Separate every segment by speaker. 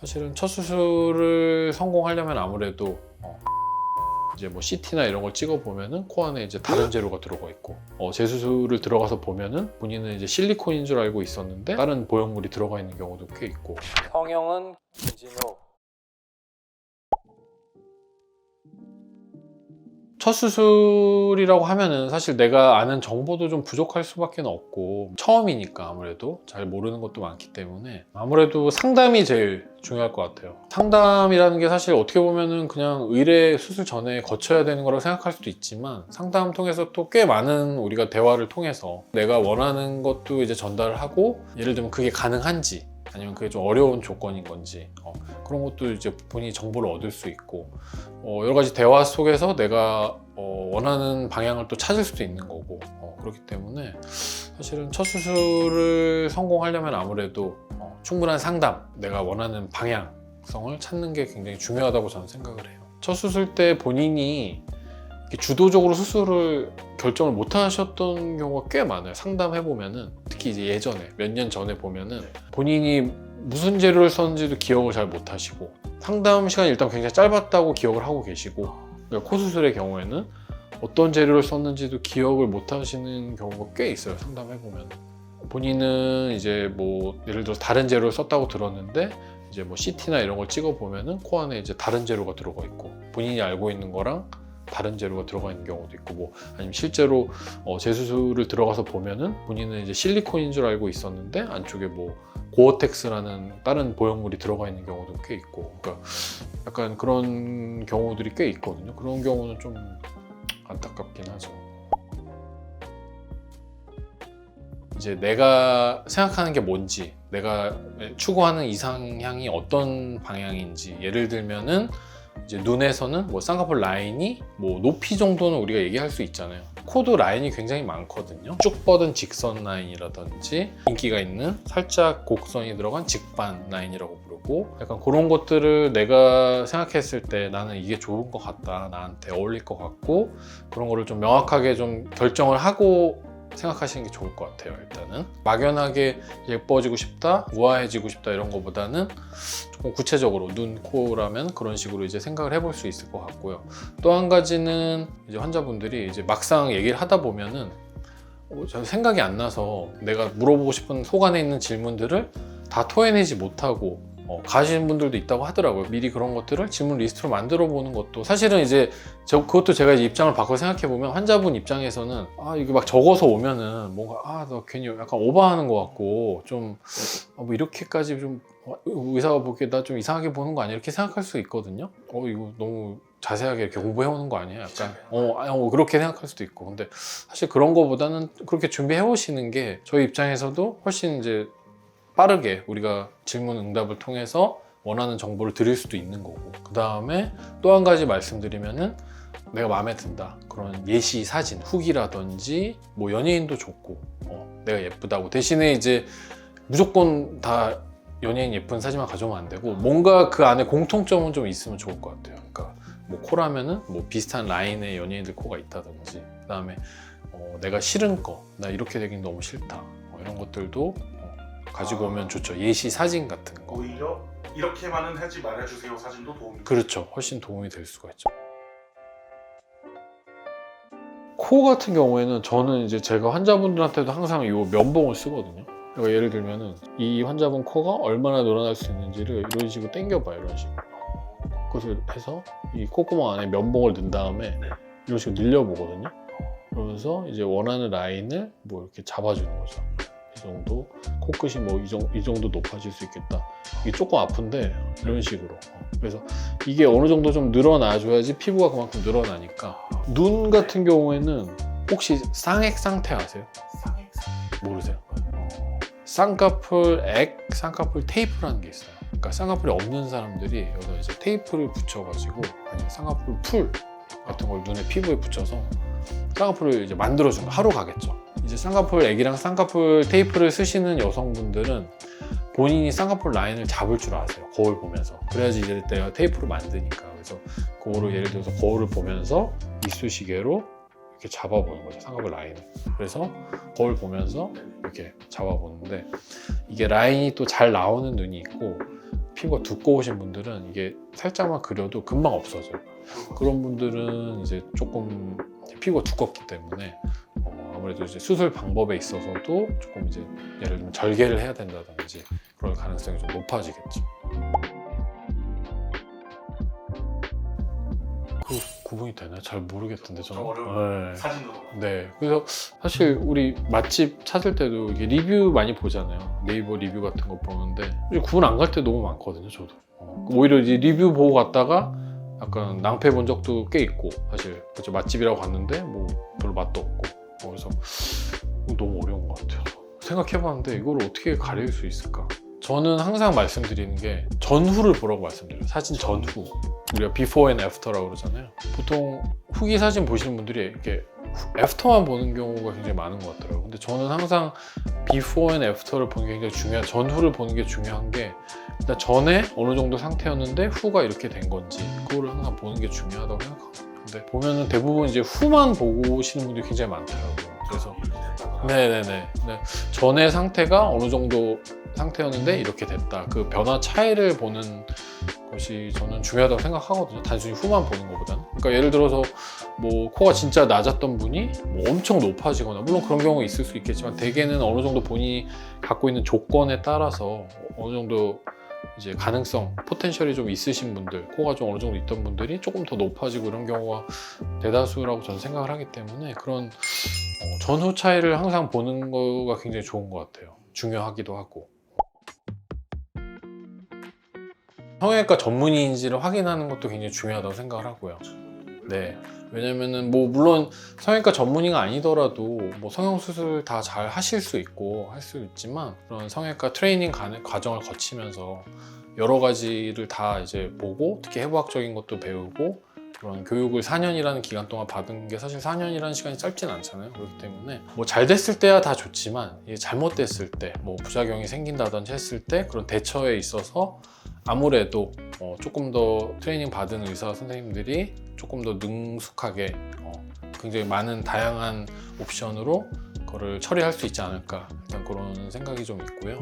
Speaker 1: 사실은 첫 수술을 성공하려면 아무래도 이제 뭐 CT나 이런 걸 찍어 보면은 코 안에 이제 다른 재료가 들어가 있고 재수술을 들어가서 보면은 본인은 이제 실리콘인 줄 알고 있었는데 다른 보형물이 들어가 있는 경우도 꽤 있고. 성형은 김진호. 첫 수술이라고 하면은 사실 내가 아는 정보도 좀 부족할 수밖에 없고 처음이니까 아무래도 잘 모르는 것도 많기 때문에 아무래도 상담이 제일 중요할 것 같아요. 상담이라는 게 사실 어떻게 보면은 그냥 의뢰 수술 전에 거쳐야 되는 거라고 생각할 수도 있지만 상담 통해서 또 꽤 많은 우리가 대화를 통해서 내가 원하는 것도 이제 전달을 하고 예를 들면 그게 가능한지 아니면 그게 좀 어려운 조건인 건지 그런 것도 이제 본인이 정보를 얻을 수 있고 여러 가지 대화 속에서 내가 원하는 방향을 또 찾을 수도 있는 거고 그렇기 때문에 사실은 첫 수술을 성공하려면 아무래도 충분한 상담, 내가 원하는 방향성을 찾는 게 굉장히 중요하다고 저는 생각을 해요. 첫 수술 때 본인이 주도적으로 수술을 결정을 못 하셨던 경우가 꽤 많아요. 상담해 보면은 특히 이제 예전에 몇 년 전에 보면은 본인이 무슨 재료를 썼는지도 기억을 잘 못 하시고 상담 시간이 일단 굉장히 짧았다고 기억을 하고 계시고 그러니까 코 수술의 경우에는 어떤 재료를 썼는지도 기억을 못 하시는 경우가 꽤 있어요. 상담해 보면 본인은 이제 뭐 예를 들어서 다른 재료를 썼다고 들었는데 이제 뭐 CT나 이런 걸 찍어 보면은 코 안에 이제 다른 재료가 들어가 있고 본인이 알고 있는 거랑 다른 재료가 들어가 있는 경우도 있고 뭐 아니면 실제로 재수술을 들어가서 보면은 본인은 이제 실리콘인 줄 알고 있었는데 안쪽에 뭐 고어텍스라는 다른 보형물이 들어가 있는 경우도 꽤 있고 그러니까 약간 그런 경우들이 꽤 있거든요. 그런 경우는 좀 안타깝긴 하죠. 이제 내가 생각하는 게 뭔지 내가 추구하는 이상향이 어떤 방향인지 예를 들면은 이제 눈에서는 뭐 쌍꺼풀 라인이 뭐 높이 정도는 우리가 얘기할 수 있잖아요. 코도 라인이 굉장히 많거든요. 쭉 뻗은 직선 라인이라든지 인기가 있는 살짝 곡선이 들어간 직반 라인이라고 부르고 약간 그런 것들을 내가 생각했을 때 나는 이게 좋은 것 같다, 나한테 어울릴 것 같고 그런 거를 좀 명확하게 좀 결정을 하고 생각하시는 게 좋을 것 같아요. 일단은 막연하게 예뻐지고 싶다, 우아해지고 싶다 이런 거보다는 조금 구체적으로 눈, 코라면 그런 식으로 이제 생각을 해볼 수 있을 것 같고요. 또 한 가지는 이제 환자분들이 이제 막상 얘기를 하다 보면은 저 생각이 안 나서 내가 물어보고 싶은 속 안에 있는 질문들을 다 토해내지 못하고 가시는 분들도 있다고 하더라고요. 미리 그런 것들을 질문 리스트로 만들어 보는 것도 사실은 이제 그것도 제가 이제 입장을 바꿔 생각해 보면 환자분 입장에서는 이게 막 적어서 오면은 뭔가 나 괜히 약간 오버하는 것 같고 좀 뭐 이렇게까지 좀 의사가 보기에 나 좀 이상하게 보는 거 아니야 이렇게 생각할 수 있거든요. 이거 너무 자세하게 이렇게 공부해 오는 거 아니야? 약간 그렇게 생각할 수도 있고 근데 사실 그런 거보다는 그렇게 준비해 오시는 게 저희 입장에서도 훨씬 이제 빠르게 우리가 질문 응답을 통해서 원하는 정보를 드릴 수도 있는 거고 그 다음에 또 한 가지 말씀드리면은 내가 마음에 든다 그런 예시 사진 후기라든지 뭐 연예인도 좋고 내가 예쁘다고 대신에 이제 무조건 다 연예인 예쁜 사진만 가져오면 안 되고 뭔가 그 안에 공통점은 좀 있으면 좋을 것 같아요. 그러니까 뭐 코라면은 뭐 비슷한 라인의 연예인들 코가 있다든지 그 다음에 내가 싫은 거 나 이렇게 되긴 너무 싫다 이런 것들도 가지고 오면 좋죠. 예시 사진 같은 거.
Speaker 2: 오히려 이렇게만은 하지 말아주세요 사진도 도움이
Speaker 1: 그렇죠. 훨씬 도움이 될 수가 있죠. 코 같은 경우에는 저는 이제 제가 환자분들한테도 항상 이 면봉을 쓰거든요. 그러니까 예를 들면은 이 환자분 코가 얼마나 늘어날 수 있는지를 이런 식으로 당겨봐요. 이런 식으로. 그것을 해서 이 콧구멍 안에 면봉을 넣은 다음에 이런 식으로 늘려보거든요. 그러면서 이제 원하는 라인을 뭐 이렇게 잡아주는 거죠. 이 정도 코끝이 뭐 이 정도 높아질 수 있겠다. 이게 조금 아픈데 이런 식으로 그래서 이게 어느 정도 좀 늘어나줘야지 피부가 그만큼 늘어나니까 눈 같은 경우에는 혹시 쌍액 상태 아세요? 모르세요? 쌍꺼풀 쌍꺼풀 테이프라는 게 있어요. 그러니까 쌍꺼풀이 없는 사람들이 여기다 이제 테이프를 붙여가지고 아니면 쌍꺼풀 풀 같은 걸 눈에 피부에 붙여서 쌍꺼풀을 이제 만들어주는 거 하루 가겠죠. 이제 쌍꺼풀 액이랑 쌍꺼풀 테이프를 쓰시는 여성분들은 본인이 쌍꺼풀 라인을 잡을 줄 아세요. 거울 보면서. 그래야지 이제 내가 테이프를 만드니까. 그래서 그거를 예를 들어서 거울을 보면서 이쑤시개로 이렇게 잡아보는 거죠. 쌍꺼풀 라인을. 그래서 거울 보면서 이렇게 잡아보는데 이게 라인이 또 잘 나오는 눈이 있고 피부가 두꺼우신 분들은 이게 살짝만 그려도 금방 없어져요. 그런 분들은 이제 조금 피부가 두껍기 때문에 아무래도 이제 수술 방법에 있어서도 조금 이제 예를 들면 절개를 해야 된다든지 그럴 가능성이 좀 높아지겠죠. 그 구분이 되나요? 잘 모르겠던데 저는.
Speaker 2: 어려워요.
Speaker 1: 네.
Speaker 2: 사진으로.
Speaker 1: 네, 그래서 사실 우리 맛집 찾을 때도 이게 리뷰 많이 보잖아요. 네이버 리뷰 같은 거 보는데 구분 안 갈 때 너무 많거든요, 저도. 오히려 이제 리뷰 보고 갔다가 약간 낭패 본 적도 꽤 있고, 사실 그렇죠. 맛집이라고 갔는데 뭐 별로 맛도 없고, 그래서 너무 어려운 것 같아요. 생각해봤는데 이걸 어떻게 가릴 수 있을까? 저는 항상 말씀드리는 게 전후를 보라고 말씀드려요. 사진 전후. 우리가 before and after라고 그러잖아요. 보통 후기 사진 보시는 분들이 이렇게 애프터만 보는 경우가 굉장히 많은 것 같더라고요. 근데 저는 항상 before and after를 보는 게 굉장히 중요한, 전후를 보는 게 중요한 게 일단 전에 어느 정도 상태였는데 후가 이렇게 된 건지 그거를 항상 보는 게 중요하다고 생각하거든요. 근데 보면은 대부분 이제 후만 보고 오시는 분들이 굉장히 많더라고요. 그래서 네네네. 네. 전의 상태가 어느 정도 상태였는데 이렇게 됐다. 그 변화 차이를 보는 것이 저는 중요하다고 생각하거든요. 단순히 후만 보는 것보다는. 그러니까 예를 들어서 뭐 코가 진짜 낮았던 분이 뭐 엄청 높아지거나, 물론 그런 경우 있을 수 있겠지만 대개는 어느 정도 본인이 갖고 있는 조건에 따라서 어느 정도 이제 가능성, 포텐셜이 좀 있으신 분들, 코가 좀 어느 정도 있던 분들이 조금 더 높아지고 이런 경우가 대다수라고 저는 생각을 하기 때문에 그런 전후 차이를 항상 보는 거가 굉장히 좋은 것 같아요. 중요하기도 하고. 성형외과 전문의인지를 확인하는 것도 굉장히 중요하다고 생각을 하고요. 네. 왜냐면은 뭐 물론 성형외과 전문의가 아니더라도 뭐 성형수술 다 잘 하실 수 있고 할 수 있지만, 그런 성형외과 트레이닝 과정을 거치면서 여러 가지를 다 이제 보고, 특히 해부학적인 것도 배우고, 그런 교육을 4년이라는 기간 동안 받은 게, 사실 4년이라는 시간이 짧진 않잖아요. 그렇기 때문에 뭐 잘 됐을 때야 다 좋지만 이게 잘못됐을 때, 뭐 부작용이 생긴다든지 했을 때 그런 대처에 있어서 아무래도 조금 더 트레이닝 받은 의사 선생님들이 조금 더 능숙하게 굉장히 많은 다양한 옵션으로 그거를 처리할 수 있지 않을까, 일단 그런 생각이 좀 있고요.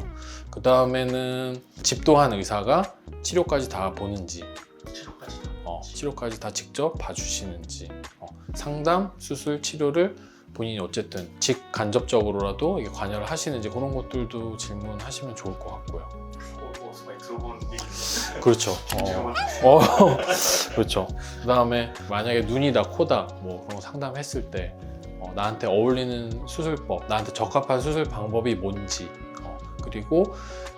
Speaker 1: 그 다음에는 집도한 의사가 치료까지 다 보는지, 치료까지 다 직접 봐주시는지, 상담, 수술, 치료를 본인이 어쨌든 직간접적으로라도 이게 관여를 하시는지, 그런 것들도 질문하시면 좋을 것 같고요.
Speaker 2: 많이 들어본 얘기인데.
Speaker 1: 그렇죠. 그렇죠. 그 다음에 만약에 눈이다, 코다, 뭐 그런 거 상담했을 때 나한테 어울리는 수술법, 나한테 적합한 수술 방법이 뭔지, 그리고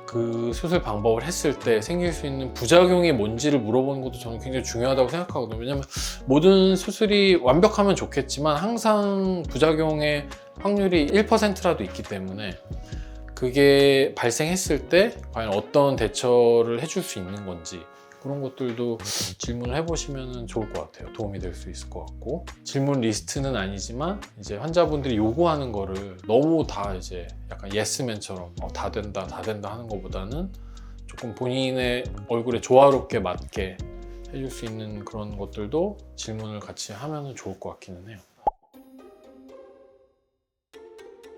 Speaker 1: 그 수술 방법을 했을 때 생길 수 있는 부작용이 뭔지를 물어보는 것도 저는 굉장히 중요하다고 생각하거든요. 왜냐면 모든 수술이 완벽하면 좋겠지만 항상 부작용의 확률이 1%라도 있기 때문에 그게 발생했을 때 과연 어떤 대처를 해줄 수 있는 건지, 그런 것들도 질문을 해보시면 좋을 것 같아요. 도움이 될 수 있을 것 같고, 질문 리스트는 아니지만 이제 환자분들이 요구하는 거를 너무 다 이제 약간 예스맨처럼 다 된다 하는 것보다는 조금 본인의 얼굴에 조화롭게 맞게 해줄 수 있는 그런 것들도 질문을 같이 하면 좋을 것 같기는 해요.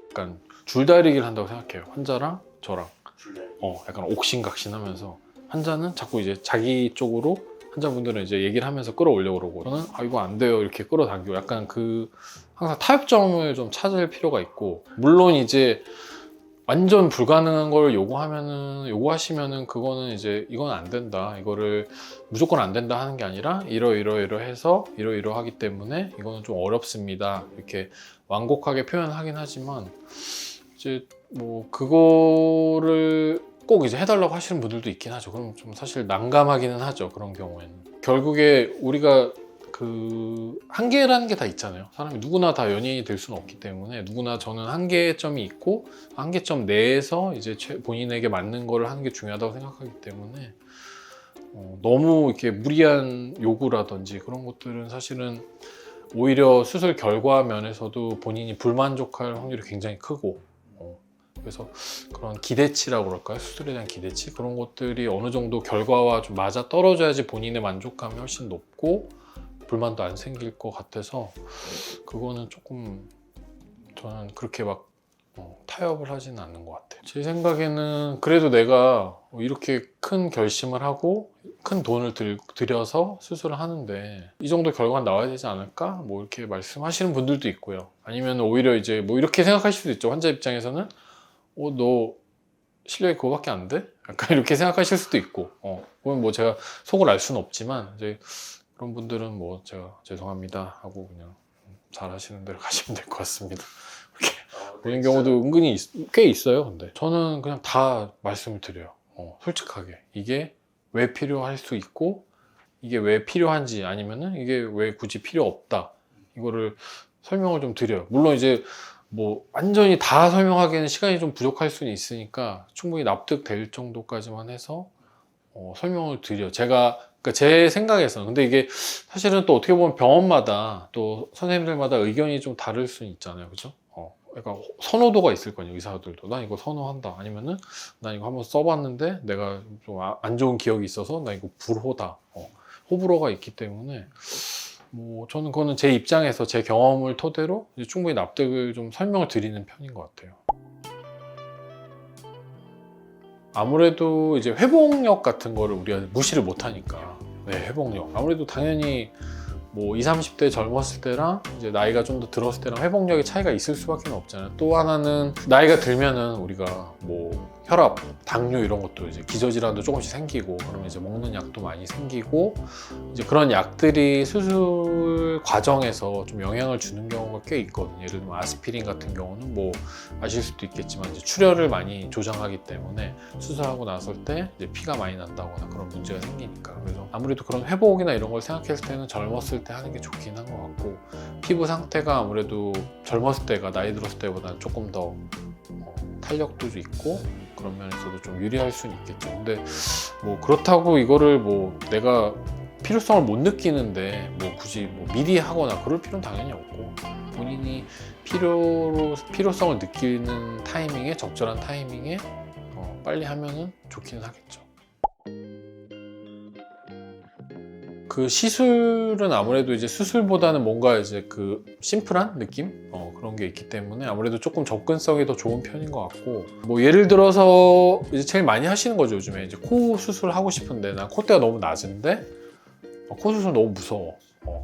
Speaker 1: 약간 줄다리기를 한다고 생각해요. 환자랑 저랑 약간 옥신각신하면서, 환자는 자꾸 이제 자기 쪽으로, 환자분들은 이제 얘기를 하면서 끌어올려고 그러고, 저는 이거 안 돼요 이렇게 끌어당기고, 약간 항상 타협점을 좀 찾을 필요가 있고, 물론 이제 완전 불가능한 걸 요구하시면은 그거는 이제 이건 안 된다, 이거를 무조건 안 된다 하는 게 아니라 이러해서 이러하기 때문에 이거는 좀 어렵습니다 이렇게 완곡하게 표현하긴 하지만, 이제 뭐 그거를 꼭 이제 해달라고 하시는 분들도 있긴 하죠. 그럼 좀 사실 난감하기는 하죠. 그런 경우에는 결국에 우리가 그 한계라는 게 다 있잖아요. 사람이 누구나 다 연예인이 될 수는 없기 때문에, 누구나 저는 한계점이 있고 한계점 내에서 이제 본인에게 맞는 거를 하는 게 중요하다고 생각하기 때문에 너무 이렇게 무리한 요구라든지 그런 것들은 사실은 오히려 수술 결과 면에서도 본인이 불만족할 확률이 굉장히 크고, 그래서 그런 기대치라고 그럴까요? 수술에 대한 기대치? 그런 것들이 어느 정도 결과와 좀 맞아 떨어져야지 본인의 만족감이 훨씬 높고 불만도 안 생길 것 같아서, 그거는 조금 저는 그렇게 막 타협을 하지는 않는 것 같아요. 제 생각에는 그래도 내가 이렇게 큰 결심을 하고 큰 돈을 들여서 수술을 하는데 이 정도 결과가 나와야 되지 않을까? 뭐 이렇게 말씀하시는 분들도 있고요. 아니면 오히려 이제 뭐 이렇게 생각하실 수도 있죠. 환자 입장에서는 너 실력이 그거밖에 안 돼? 약간 이렇게 생각하실 수도 있고 그건 뭐 제가 속을 알 수는 없지만 이제 그런 분들은 뭐 제가 죄송합니다 하고 그냥 잘 하시는 대로 가시면 될 것 같습니다. 그런 경우도 은근히 꽤 있어요. 근데 저는 그냥 다 말씀을 드려요. 솔직하게 이게 왜 필요할 수 있고 이게 왜 필요한지 아니면은 이게 왜 굳이 필요 없다 이거를 설명을 좀 드려요. 물론 이제 뭐 완전히 다 설명하기에는 시간이 좀 부족할 수는 있으니까 충분히 납득될 정도까지만 해서 설명을 드려. 제가 그러니까 제 생각에서는 근데 이게 사실은 또 어떻게 보면 병원마다 또 선생님들마다 의견이 좀 다를 수는 있잖아요, 그죠? 그러니까 선호도가 있을 거예요, 의사들도. 난 이거 선호한다. 아니면은 난 이거 한번 써봤는데 내가 좀 안 좋은 기억이 있어서 나 이거 불호다. 호불호가 있기 때문에 뭐 저는 그거는 제 입장에서 제 경험을 토대로 이제 충분히 납득을 좀 설명을 드리는 편인 것 같아요. 아무래도 이제 회복력 같은 거를 우리가 무시를 못 하니까. 네, 회복력. 아무래도 당연히 뭐 20, 30대 젊었을 때랑 이제 나이가 좀 더 들었을 때랑 회복력의 차이가 있을 수밖에 없잖아요. 또 하나는 나이가 들면은 우리가 뭐 혈압, 당뇨 이런 것도 이제 기저질환도 조금씩 생기고 그러면 이제 먹는 약도 많이 생기고 이제 그런 약들이 수술 과정에서 좀 영향을 주는 경우가 꽤 있거든요. 예를 들면 아스피린 같은 경우는 뭐 아실 수도 있겠지만 이제 출혈을 많이 조장하기 때문에 수술하고 났을 때 이제 피가 많이 난다거나 그런 문제가 생기니까 그래서 아무래도 그런 회복이나 이런 걸 생각했을 때는 젊었을 때 하는 게 좋긴 한 것 같고 피부 상태가 아무래도 젊었을 때가 나이 들었을 때보다 조금 더 탄력도 있고 그런 면에서도 좀 유리할 수는 있겠죠. 근데 뭐 그렇다고 이거를 뭐 내가 필요성을 못 느끼는데 뭐 굳이 뭐 미리 하거나 그럴 필요는 당연히 없고 본인이 필요성을 느끼는 타이밍에 적절한 타이밍에 빨리 하면은 좋기는 하겠죠. 그 시술은 아무래도 이제 수술보다는 뭔가 이제 그 심플한 느낌? 그런 게 있기 때문에 아무래도 조금 접근성이 더 좋은 편인 것 같고 뭐 예를 들어서 이제 제일 많이 하시는 거죠 요즘에 이제 코 수술 하고 싶은데 난 콧대가 너무 낮은데 코 수술 너무 무서워.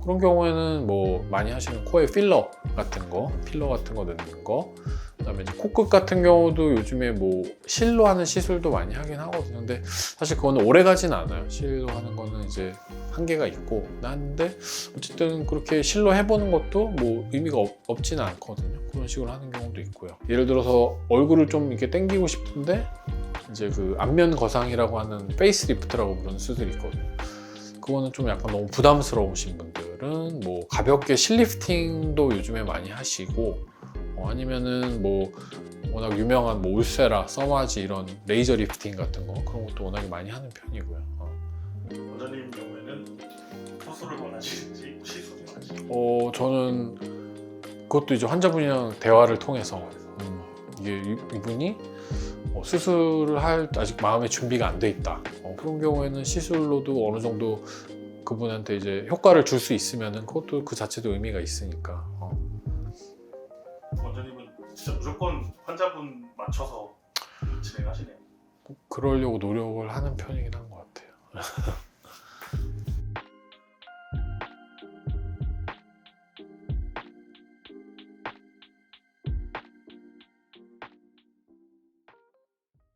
Speaker 1: 그런 경우에는 뭐 많이 하시는 코에 필러 같은 거 넣는 거 그다음에 이제 코끝 같은 경우도 요즘에 뭐 실로 하는 시술도 많이 하긴 하거든요. 근데 사실 그거는 오래 가진 않아요. 실로 하는 거는 이제 한계가 있고 하는데 어쨌든 그렇게 실로 해보는 것도 뭐 의미가 없지는 않거든요. 그런 식으로 하는 경우도 있고요. 예를 들어서 얼굴을 좀 이렇게 당기고 싶은데 이제 그 안면 거상이라고 하는 페이스리프트라고 부르는 수술이 있거든요. 그거는 좀 약간 너무 부담스러우신 분들은 뭐 가볍게 실리프팅도 요즘에 많이 하시고 아니면은 뭐 워낙 유명한 뭐 울세라, 써마지 이런 레이저 리프팅 같은 거 그런 것도 워낙에 많이 하는 편이고요.
Speaker 2: 원장님 경우에는 수술을 원하시는지 시술을 원하시는지?
Speaker 1: 저는 그것도 이제 환자분이랑 대화를 통해서 이게 이분이 수술을 할 아직 마음의 준비가 안 돼 있다. 그런 경우에는 시술로도 어느 정도 그분한테 이제 효과를 줄 수 있으면은 그것도 그 자체도 의미가 있으니까.
Speaker 2: 원장님은 진짜 무조건 환자분 맞춰서 진행하시네요.
Speaker 1: 그러려고 노력을 하는 편이긴 한 것 같아요.